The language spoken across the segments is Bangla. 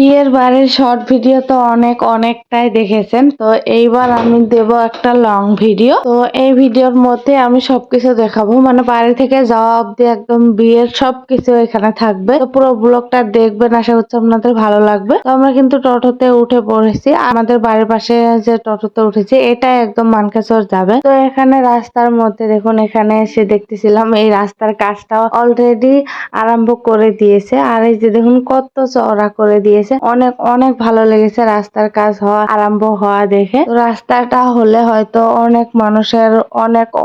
বিয়ের বাড়ির শর্ট ভিডিও তো অনেকটাই দেখেছেন। তো এইবার আমি দেব একটা লং ভিডিও। তো এই ভিডিওর মধ্যে আমি সবকিছু দেখাবো, মানে বাড়ি থেকে যাওয়া অব্দি একদম বিয়ের সবকিছু এখানে থাকবে। তো পুরো ব্লগটা দেখবেন, আশা করছি আপনাদের ভালো লাগবে। তো আমরা কিন্তু টোটোতে উঠে পড়েছি। আমাদের বাড়ির পাশে যে টোটোতে উঠেছি এটা একদম মানকাচর যাবে। তো এখানে রাস্তার মধ্যে দেখুন, এখানে এসে দেখতেছিলাম এই রাস্তার কাজটা অলরেডি আরম্ভ করে দিয়েছে। আর এই যে দেখুন কত চওড়া করে দিয়েছে। অনেক ভালো লেগেছে রাস্তার কাজ আরম্ভ হওয়া দেখে। তো রাস্তাটা হলে হয়তো অনেক মানুষের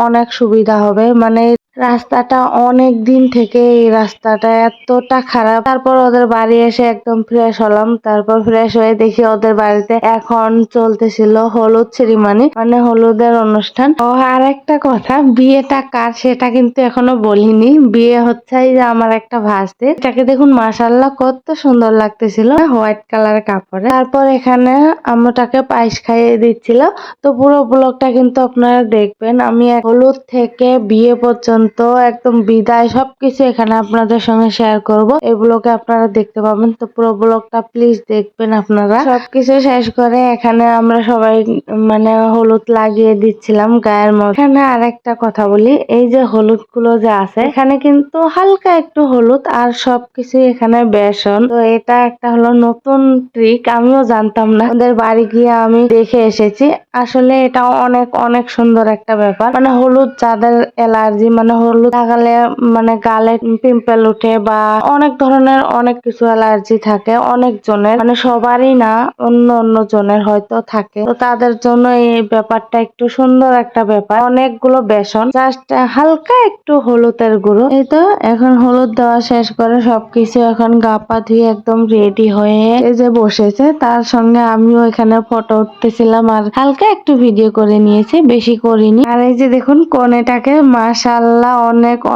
অনেক সুবিধা হবে। মানে রাস্তাটা অনেক দিন থেকে এই রাস্তাটা এতটা খারাপ। তারপর ওদের বাড়ি এসে একদম ফ্রেশ হলাম। তারপর ফ্রেশ হয়ে দেখি ওদের বাড়িতে এখন চলতেছিল হলুদ সেরিমানি, মানে হলুদের অনুষ্ঠান। ও আর একটা কথা, বিয়েটা কার সেটা কিন্তু এখনো বলিনি। বিয়ে হচ্ছে যে আমার একটা ভাস্তে, এটাকে দেখুন মাশাআল্লাহ কত সুন্দর লাগতেছিল হোয়াইট কালার কাপড়ে। তারপর এখানে আম্মুটাকে পায়েস খাইয়ে দিচ্ছিল। তো পুরো ব্লগটা কিন্তু আপনারা দেখবেন। আমি হলুদ থেকে বিয়ে পর্যন্ত একদম বিদায় সবকিছু এখানে আপনাদের সঙ্গে শেয়ার করব। এই ব্লগে আপনারা দেখতে পাবেন। তো পুরো ব্লগটা প্লিজ দেখবেন আপনারা। সবকিছু শেষ করে এখানে আমরা সবাই মানে হলুদ লাগিয়ে দিচ্ছিলাম গায়ের মধ্যে। এখানে আরেকটা কথা বলি, এই যে হলুদ গুলো যে আছে এখানে কিন্তু হালকা একটু হলুদ আর সবকিছু এখানে বেসন। তো এটা একটা হলো নতুন ট্রিক, আমিও জানতাম না। ওদের বাড়ি গিয়ে আমি দেখে এসেছি। আসলে এটা অনেক সুন্দর একটা ব্যাপার। মানে হলুদ যাদের অ্যালার্জি, মানে হলুদ লাগালে মানে গালে পিম্পল উঠে বা অনেক ধরনের অনেক কিছু অ্যালার্জি থাকে অনেক জনের, মানে সবারই না, অন্য জনের হয়তো থাকে। তো তাদের জন্য এই ব্যাপারটা একটু সুন্দর একটা ব্যাপার। অনেকগুলো বেসন, জাস্ট হালকা একটু হলুদের গুঁড়ো। এই তো এখন হলুদ দেওয়া শেষ করে সবকিছু এখন গা পা ধুয়ে একদম রেডি হয়ে এই যে বসেছে। তার সঙ্গে আমিও এখানে ফটো উঠতেছিলাম আর হালকা একটু ভিডিও করে নিয়েছি, বেশি করিনি। আর এই যে দেখুন কনেটাকে মাশাআল্লাহ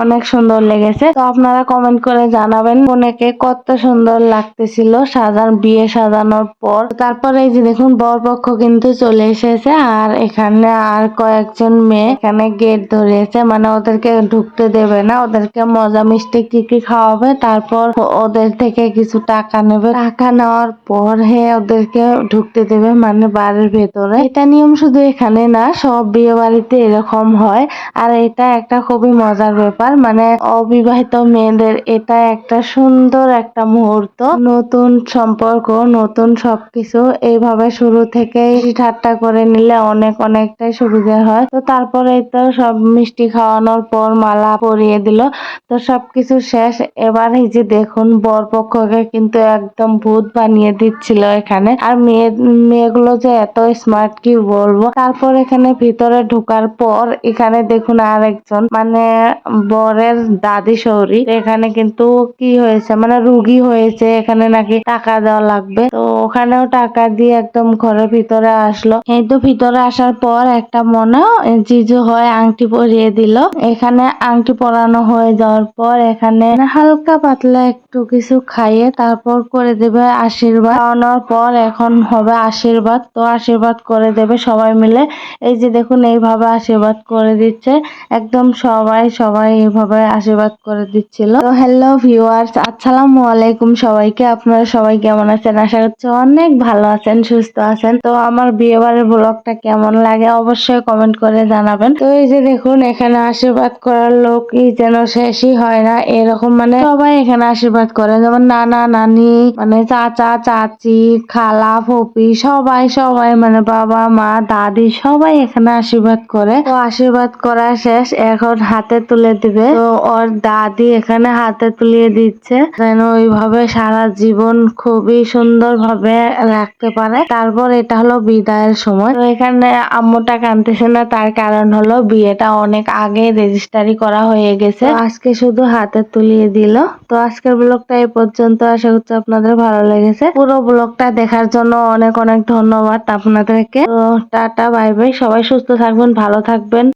অনেক সুন্দর লেগেছে। তো আপনারা কমেন্ট করে জানাবেন কনেকে কত সুন্দর লাগতেছিল বিয়ে সাজানোর পর। তারপর এই যে দেখুন বরপক্ষ কিন্তু চলে এসেছে আর এখানে আর কয়েকজন মেয়ে এখানে গেট ধরেছে, মানে ওদেরকে ঢুকতে দেবে না। ওদেরকে মজা মিষ্টি কি খাওয়াবে, তারপর ওদের থেকে কিছু টাকা নেবে। টাকা নেওয়ার পর ওদেরকে ঢুকতে দেবে, মানে বাড়ির ভেতরে। এটা নিয়ম শুধু এখানে না, সব বিয়ে বাড়িতে এরকম হয়। আর এটা একটা খুবই মজার ব্যাপার, মানে অবিবাহিত মেয়েদের এটা একটা সুন্দর একটা মুহূর্ত। নতুন সম্পর্ক, নতুন সবকিছু এইভাবে শুরু থেকেই ঠাট্টা করে নিলে অনেকটাই সুবিধা হয়। তো তারপরে তো সব মিষ্টি খাওয়ানোর পর মালা পরিয়ে দিল। তো সবকিছু শেষ। এবার এই যে দেখুন বরপক্ষকে কিন্তু একদম ভূত বানিয়ে দিচ্ছিল এখানে। আর মেয়েগুলো যে এত স্মার্ট কি বলবো। তারপর এখানে ভিতরে ঢোকার পর এখানে দেখুন আরেকজন, মানে বরের দাদি সৌরি, এখানে কিন্তু কি হয়েছে, মানে রুগী হয়েছে, এখানে নাকি টাকা দেওয়া লাগবে। তো ওখানেও টাকা দিয়ে একদম ঘরের ভিতরে আসলো। এই তো ভিতরে আসার পর একটা মনে জিজু হয় আংটি পরিয়ে দিল। এখানে আংটি পরানো হয়ে যাওয়ার পর এখানে হালকা পাতলা একটু কিছু খাইয়ে তারপর করে দেবে আশীর্বাদ। খাওয়ানোর পর এখন হবে আশীর্বাদ। তো আশীর্বাদ করে দেবে সবাই মিলে। এই যে দেখুন এইভাবে আশীর্বাদ করে দিচ্ছে একদম সবাই এইভাবে আশীর্বাদ করে দিচ্ছিল। তো হ্যালো ভিউয়ার্স, আসসালামু আলাইকুম সবাইকে। আপনারা সবাই কেমন আছেন? আশা করছি অনেক ভালো আছেন, সুস্থ আছেন। তো আমার বিয়ে বাড়ির ব্লগটা কেমন লাগে অবশ্যই কমেন্ট করে জানাবেন। তো এই যে দেখুন এখানে আশীর্বাদ করার লোকই যেন শেষই হয় না, এরকম মানে সবাই এখানে আশীর্বাদ করে। যেমন নানা নানি, মানে চাচা চাচি, খালা ফুপি, সবাই মানে বাবা মা দাদি সবাই এখানে আশীর্বাদ করে। তো আশীর্বাদ করা শেষ, এখন হাতে তুলে দিবে। তো ওর দাদি এখানে হাতে তুলিয়ে দিচ্ছে যেন ওইভাবে সারা জীবন খুবই সুন্দর ভাবে রাখতে পারে। তারপর এটা হলো বিদায়ের সময়। তো এখানে আম্মুটা কাঁদতেছে না, তার কারণ হলো বিয়েটা অনেক আগে রেজিস্ট্রি করা হয়ে গেছে, আজকে শুধু হাতে তুলিয়ে দিল। তো আজকের ব্লগটা এই পর্যন্ত, আশা করছি আপনাদের ভালো লেগেছে। পুরো ব্লগটা দেখার জন্য অনেক ধন্যবাদ আপনাদেরকে। তো টাটা বাই বাই, সবাই সুস্থ থাকবেন, ভালো থাকবেন।